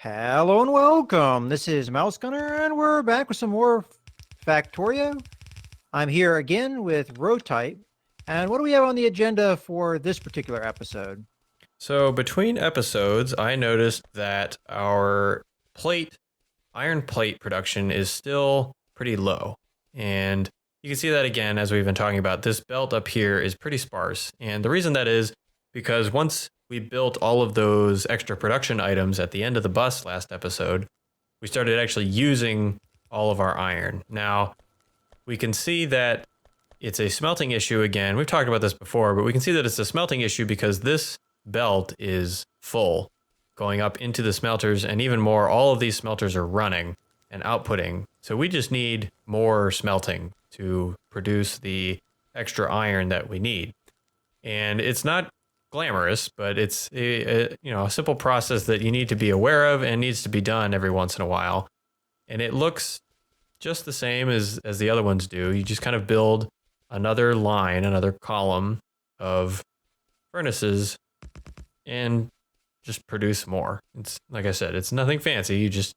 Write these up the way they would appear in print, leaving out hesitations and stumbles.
Hello and welcome. This is MouseGunner, and we're back with some more Factorio. I'm here again with Rotype. And what do we have on the agenda for this particular episode? So between episodes, I noticed that our iron plate production is still pretty low. And you can see that again, as we've been talking about, this belt up here is pretty sparse. And the reason that is because once we built all of those extra production items at the end of the bus last episode, we started actually using all of our iron. Now, we can see that it's a smelting issue again. We've talked about this before, but we can see that it's a smelting issue because this belt is full going up into the smelters, and even more, all of these smelters are running and outputting. So we just need more smelting to produce the extra iron that we need. And it's not glamorous, but it's a simple process that you need to be aware of and needs to be done every once in a while. And it looks just the same as the other ones do. You just kind of build another line, another column of furnaces and just produce more. It's like I said, it's nothing fancy. You just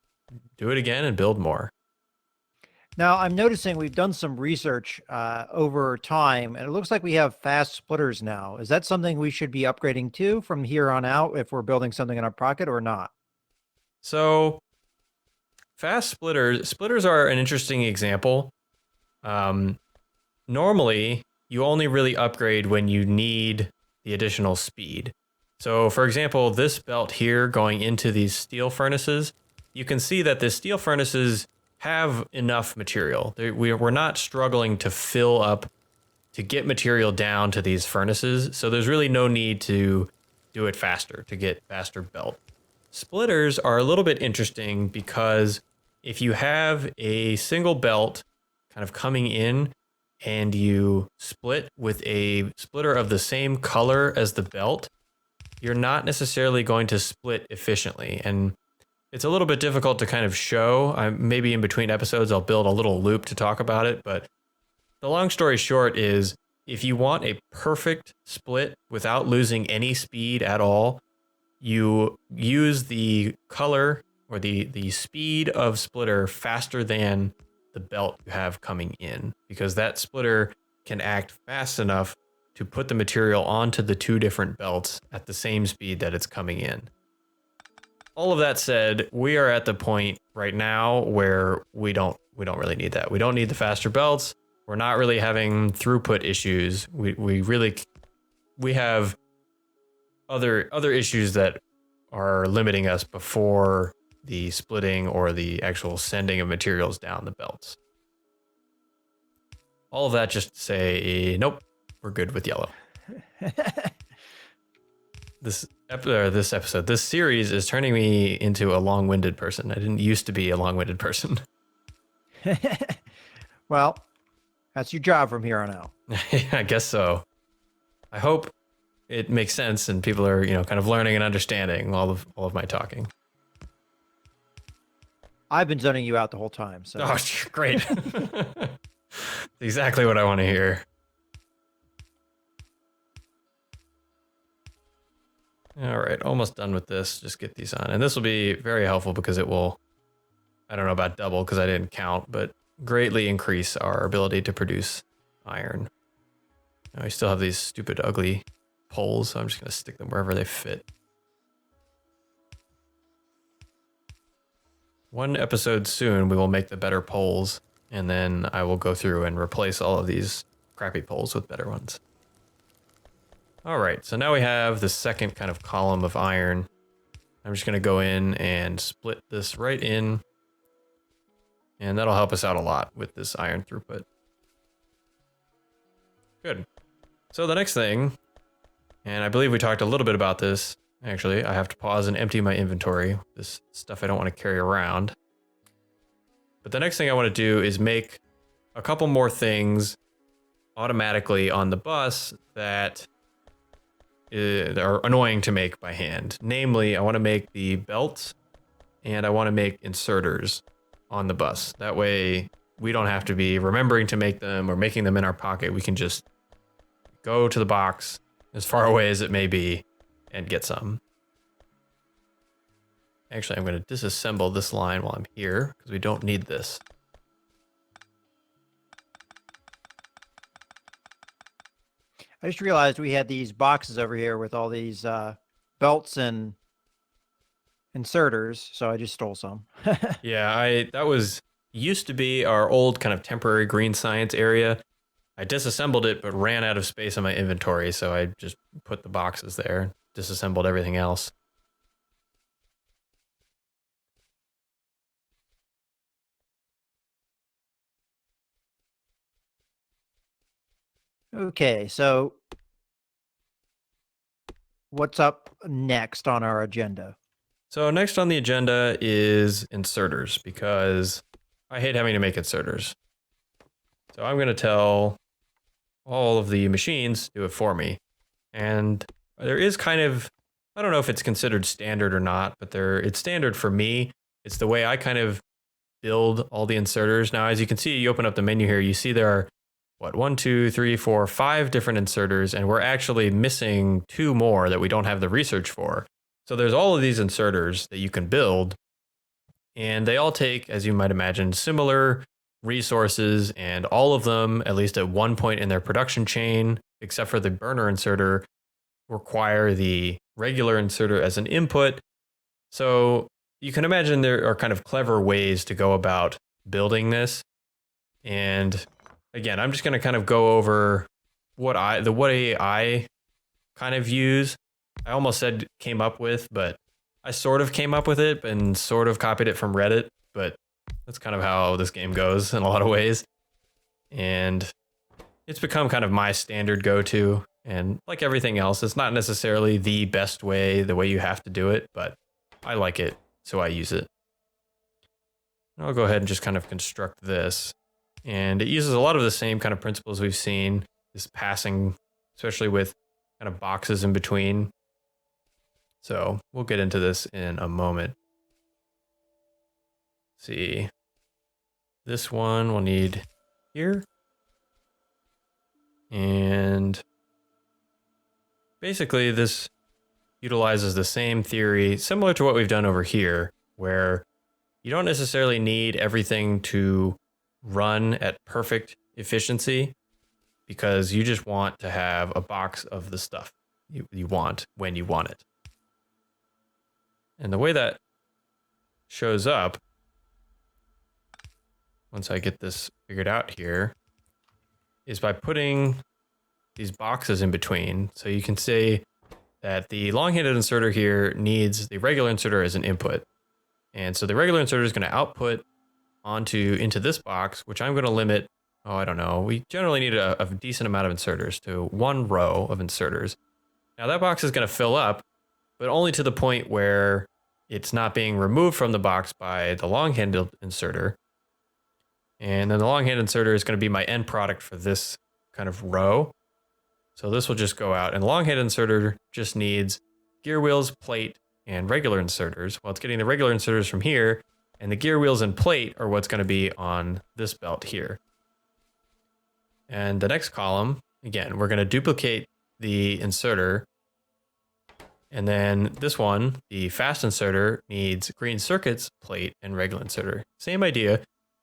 do it again and build more. Now, I'm noticing we've done some research over time, and it looks like we have fast splitters now. Is that something we should be upgrading to from here on out if we're building something in our pocket or not? So fast splitters are an interesting example. Normally, you only really upgrade when you need the additional speed. So for example, this belt here going into these steel furnaces, you can see that the steel furnaces have enough material. We're not struggling to fill up to get material down to these furnaces. So there's really no need to do it faster to get faster belt. Splitters are a little bit interesting because if you have a single belt kind of coming in and you split with a splitter of the same color as the belt, you're not necessarily going to split efficiently. And it's a little bit difficult to kind of show. Maybe in between episodes, I'll build a little loop to talk about it. But the long story short is if you want a perfect split without losing any speed at all, you use the color or the speed of splitter faster than the belt you have coming in, because that splitter can act fast enough to put the material onto the two different belts at the same speed that it's coming in. All of that said, we are at the point right now where we don't really need that. We don't need the faster belts. We're not really having throughput issues. We have other issues that are limiting us before the splitting or the actual sending of materials down the belts. All of that just to say, nope, we're good with yellow. This series is turning me into a long-winded person. I didn't used to be a long-winded person. Well, that's your job from here on out. I guess so. I hope it makes sense and people are, kind of learning and understanding all of my talking. I've been zoning you out the whole time. So. Oh, great. Exactly what I want to hear. All right, almost done with this. Just get these on. And this will be very helpful because it will, I don't know about double because I didn't count, but greatly increase our ability to produce iron. Now we still have these stupid, ugly poles, so I'm just going to stick them wherever they fit. One episode soon, we will make the better poles, and then I will go through and replace all of these crappy poles with better ones. All right, so now we have the second kind of column of iron. I'm just going to go in and split this right in, and that'll help us out a lot with this iron throughput. Good. So the next thing, and I believe we talked a little bit about this. Actually, I have to pause and empty my inventory. This stuff I don't want to carry around. But the next thing I want to do is make a couple more things automatically on the bus that are annoying to make by hand. Namely, I want to make the belts and I want to make inserters on the bus. That way we don't have to be remembering to make them or making them in our pocket. We can just go to the box as far away as it may be and get some. Actually, I'm going to disassemble this line while I'm here because we don't need this. I just realized we had these boxes over here with all these belts and inserters, so I just stole some. Yeah, that was used to be our old kind of temporary green science area. I disassembled it, but ran out of space in my inventory, so I just put the boxes there, disassembled everything else. Okay, so what's up next on our agenda? So next on the agenda is inserters, because I hate having to make inserters. So I'm going to tell all of the machines do it for me. And there is kind of, I don't know if it's considered standard or not, but it's standard for me. It's the way I kind of build all the inserters. Now, as you can see, you open up the menu here, you see there are, what, 1, 2, 3, 4, 5 different inserters, and we're actually missing 2 more that we don't have the research for. So there's all of these inserters that you can build, and they all take, as you might imagine, similar resources, and all of them, at least at one point in their production chain, except for the burner inserter, require the regular inserter as an input. So you can imagine there are kind of clever ways to go about building this. And again, I'm just going to kind of go over the way I kind of use. I almost said came up with, but I sort of came up with it and sort of copied it from Reddit, but that's kind of how this game goes in a lot of ways. And it's become kind of my standard go-to. And like everything else, it's not necessarily the best way, the way you have to do it, but I like it, so I use it. And I'll go ahead and just kind of construct this. And it uses a lot of the same kind of principles we've seen, this passing, especially with kind of boxes in between. So we'll get into this in a moment. Let's see. This one we'll need here. And basically this utilizes the same theory, similar to what we've done over here, where you don't necessarily need everything to run at perfect efficiency, because you just want to have a box of the stuff you want when you want it. And the way that shows up, once I get this figured out here, is by putting these boxes in between. So you can say that the long-handed inserter here needs the regular inserter as an input. And so the regular inserter is going to output into this box, which I'm going to limit. Oh, I don't know. We generally need a decent amount of inserters to 1 row of inserters. Now that box is going to fill up, but only to the point where it's not being removed from the box by the long-handed inserter. And then the long-handed inserter is going to be my end product for this kind of row. So this will just go out, and the long-handed inserter just needs gear wheels, plate, and regular inserters. Well, it's getting the regular inserters from here, and the gear wheels and plate are what's going to be on this belt here. And the next column, again, we're going to duplicate the inserter. And then this one, the fast inserter, needs green circuits, plate, and regular inserter. Same idea,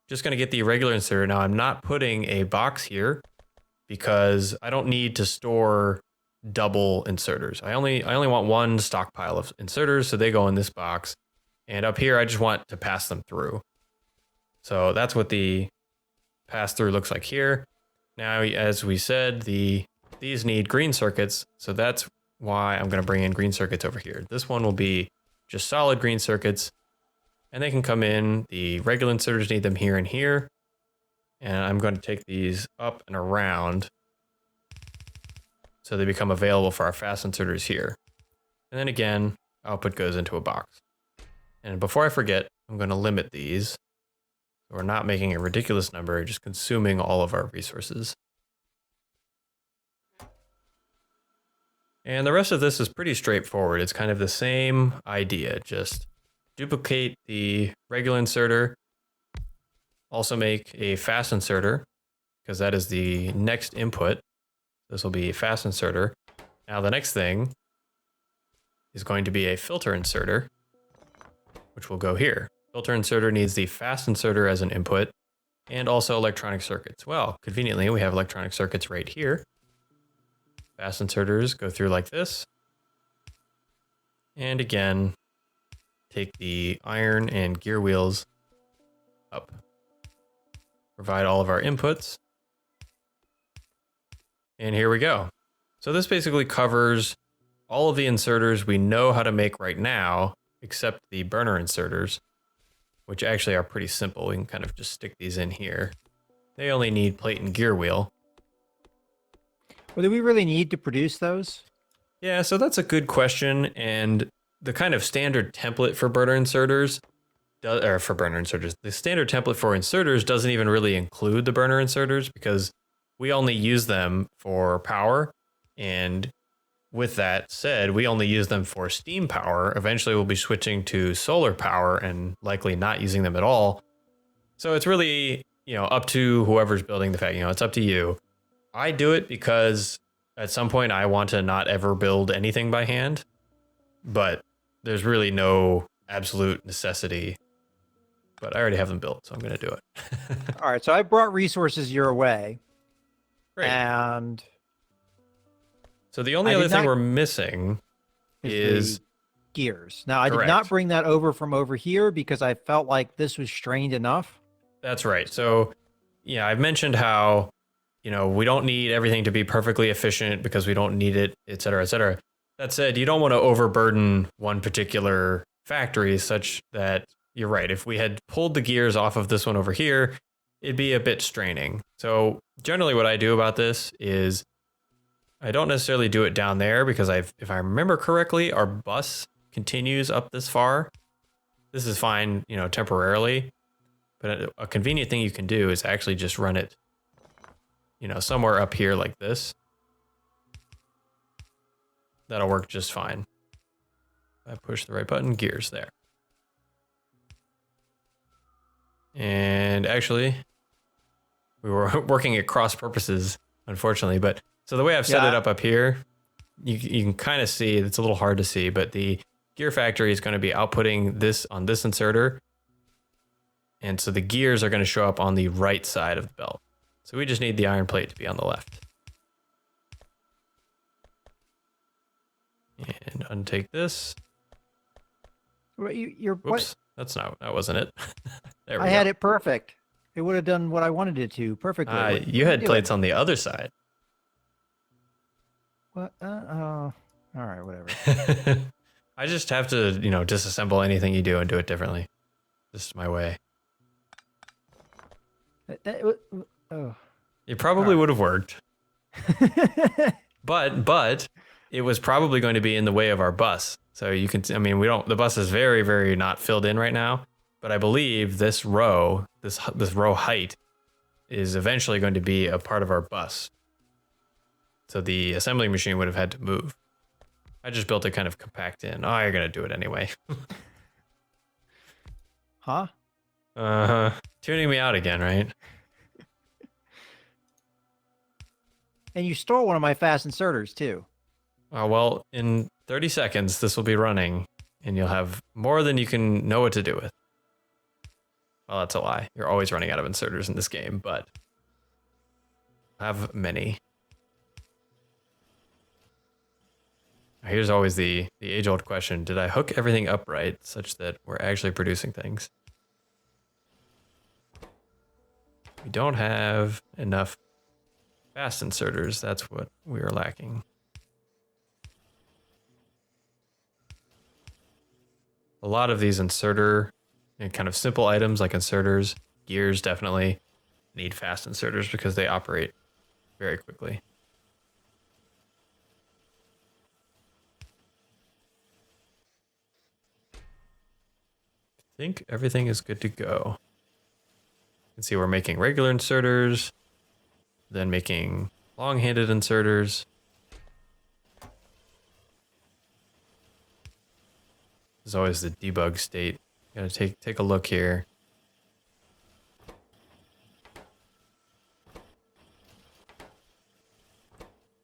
just going to get the regular inserter. Now I'm not putting a box here because I don't need to store double inserters. I only want 1 stockpile of inserters, so they go in this box. And up here, I just want to pass them through. So that's what the pass through looks like here. Now, as we said, these need green circuits, so that's why I'm going to bring in green circuits over here. This one will be just solid green circuits, and they can come in. The regular inserters need them here and here, and I'm going to take these up and around so they become available for our fast inserters here. And then again, output goes into a box. And before I forget, I'm going to limit these. So we're not making a ridiculous number, just consuming all of our resources. And the rest of this is pretty straightforward. It's kind of the same idea. Just duplicate the regular inserter. Also make a fast inserter, because that is the next input. This will be a fast inserter. Now the next thing is going to be a filter inserter. which will go here. Filter inserter needs the fast inserter as an input, and also electronic circuits. Well, conveniently, we have electronic circuits right here. Fast inserters go through like this. And again, take the iron and gear wheels up. Provide all of our inputs. And here we go. So this basically covers all of the inserters we know how to make right now, except the burner inserters, which actually are pretty simple. We can kind of just stick these in here. They only need plate and gear wheel. Well, do we really need to produce those? Yeah, so that's a good question. And the kind of standard template for burner inserters, the standard template for inserters doesn't even really include the burner inserters because we only use them for power. And with that said, we only use them for steam power. Eventually, we'll be switching to solar power and likely not using them at all. So it's really, up to whoever's building the fact, it's up to you. I do it because at some point I want to not ever build anything by hand, but there's really no absolute necessity. But I already have them built, so I'm going to do it. All right, so I brought resources your way. Great. And so the only other thing we're missing is gears. Now, I did not bring that over from over here because I felt like this was strained enough. That's right. So, yeah, I've mentioned how, we don't need everything to be perfectly efficient because we don't need it, et cetera, et cetera. That said, you don't want to overburden one particular factory such that you're right. If we had pulled the gears off of this one over here, it'd be a bit straining. So generally what I do about this is I don't necessarily do it down there because if I remember correctly, our bus continues up this far. This is fine, temporarily, but a convenient thing you can do is actually just run it, somewhere up here like this. That'll work just fine. I push the right button, gears there. And actually, we were working at cross purposes, unfortunately. But so the way I've set it up here, you can kind of see, it's a little hard to see, but the gear factory is going to be outputting this on this inserter. And so the gears are going to show up on the right side of the belt. So we just need the iron plate to be on the left. And untake this. Oops, that wasn't it. There we go. I had it perfect. It would have done what I wanted it to perfectly. You had plates on the other side. What? All right, whatever. I just have to, disassemble anything you do and do it differently. This is my way. It probably would have worked. But it was probably going to be in the way of our bus. So you can, the bus is very, very not filled in right now, but I believe this row height is eventually going to be a part of our bus. So the assembly machine would have had to move. I just built it kind of compact in. Oh, you're going to do it anyway. Huh? Tuning me out again, right? And you stole one of my fast inserters too. Well, in 30 seconds, this will be running, and you'll have more than you can know what to do with. Well, that's a lie. You're always running out of inserters in this game, but I have many. Here's always the age-old question. Did I hook everything up right such that we're actually producing things? We don't have enough fast inserters. That's what we are lacking. A lot of these inserter and kind of simple items like inserters, gears definitely need fast inserters because they operate very quickly. I think everything is good to go. You can see we're making regular inserters, then making long-handed inserters. This is always the debug state. Gotta take a look here.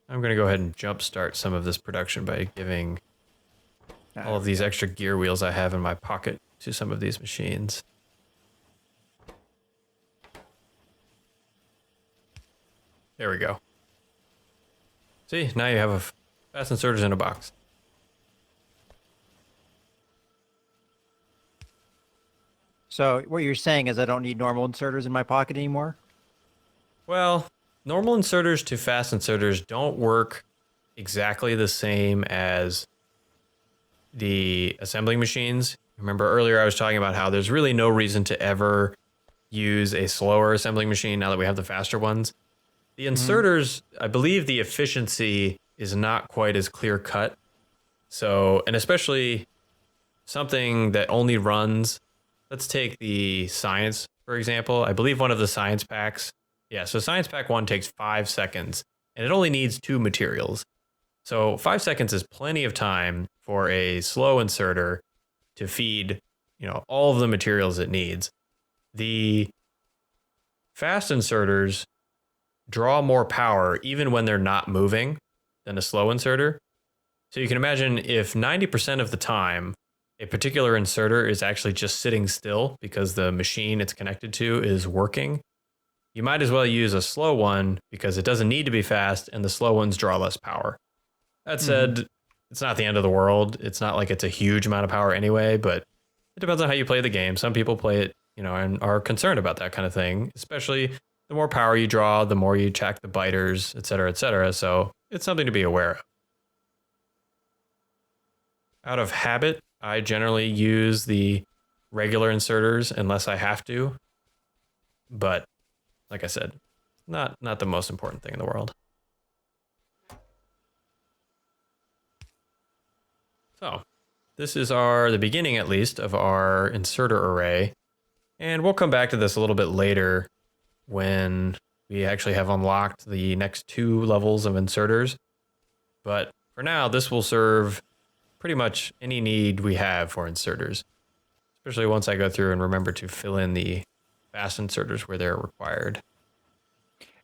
I'm gonna go ahead and jumpstart some of this production by giving all of these extra gear wheels I have in my pocket to some of these machines. There we go. See, now you have a fast inserters in a box. So what you're saying is I don't need normal inserters in my pocket anymore? Well, normal inserters to fast inserters don't work exactly the same as the assembling machines. Remember earlier I was talking about how there's really no reason to ever use a slower assembling machine now that we have the faster ones. The inserters, I believe the efficiency is not quite as clear cut. So, and especially something that only runs, let's take the science, for example. I believe one of the science packs, yeah, so science pack 1 takes 5 seconds and it only needs 2 materials. So 5 seconds is plenty of time for a slow inserter to feed, all of the materials it needs. The fast inserters draw more power even when they're not moving than a slow inserter. So you can imagine if 90% of the time a particular inserter is actually just sitting still because the machine it's connected to is working, you might as well use a slow one because it doesn't need to be fast and the slow ones draw less power. That said, it's not the end of the world. It's not like it's a huge amount of power anyway, but it depends on how you play the game. Some people play it, and are concerned about that kind of thing, especially the more power you draw, the more you check the biters, et cetera, et cetera. So it's something to be aware of. Out of habit, I generally use the regular inserters unless I have to. But like I said, not the most important thing in the world. So this is the beginning, at least, of our inserter array. And we'll come back to this a little bit later when we actually have unlocked the next 2 levels of inserters. But for now, this will serve pretty much any need we have for inserters, especially once I go through and remember to fill in the fast inserters where they're required.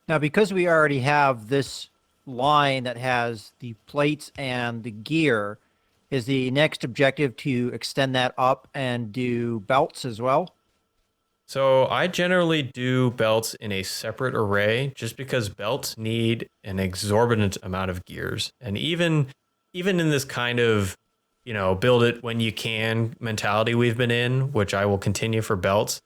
Now, because we already have this line that has the plates and the gear, is the next objective to extend that up and do belts as well? So I generally do belts in a separate array just because belts need an exorbitant amount of gears. And even in this kind of, build it when you can mentality we've been in, which I will continue for belts,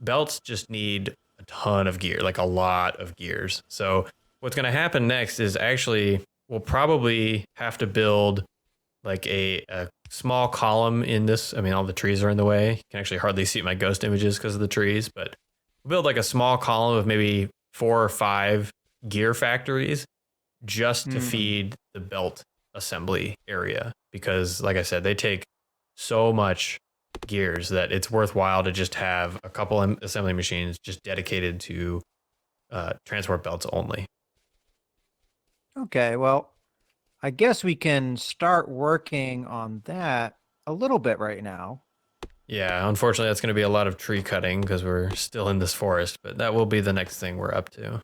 belts just need a ton of gear, like a lot of gears. So what's going to happen next is actually we'll probably have to build like a small column in this. I mean, all the trees are in the way. You can actually hardly see my ghost images because of the trees, but we'll build like a small column of maybe 4 or 5 gear factories just to feed the belt assembly area. Because like I said, they take so much gears that it's worthwhile to just have a couple assembly machines just dedicated to transport belts only. Okay, well, I guess we can start working on that a little bit right now. Yeah, unfortunately, that's going to be a lot of tree cutting because we're still in this forest, but that will be the next thing we're up to.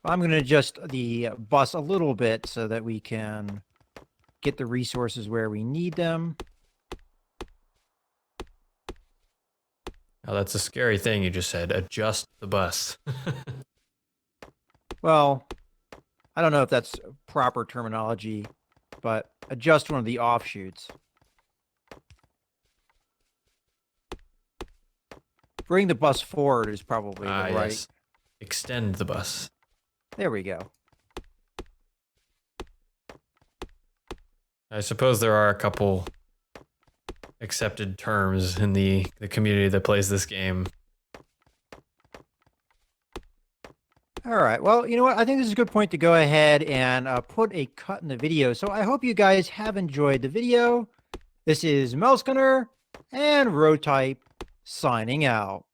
I'm going to adjust the bus a little bit so that we can get the resources where we need them. Oh, that's a scary thing you just said. Adjust the bus. Well, I don't know if that's proper terminology, but adjust one of the offshoots. Bring the bus forward is probably the right. Yes. Extend the bus. There we go. I suppose there are a couple accepted terms in the community that plays this game. All right. Well, you know what? I think this is a good point to go ahead and put a cut in the video. So I hope you guys have enjoyed the video. This is MouseGunner and Roadtype signing out.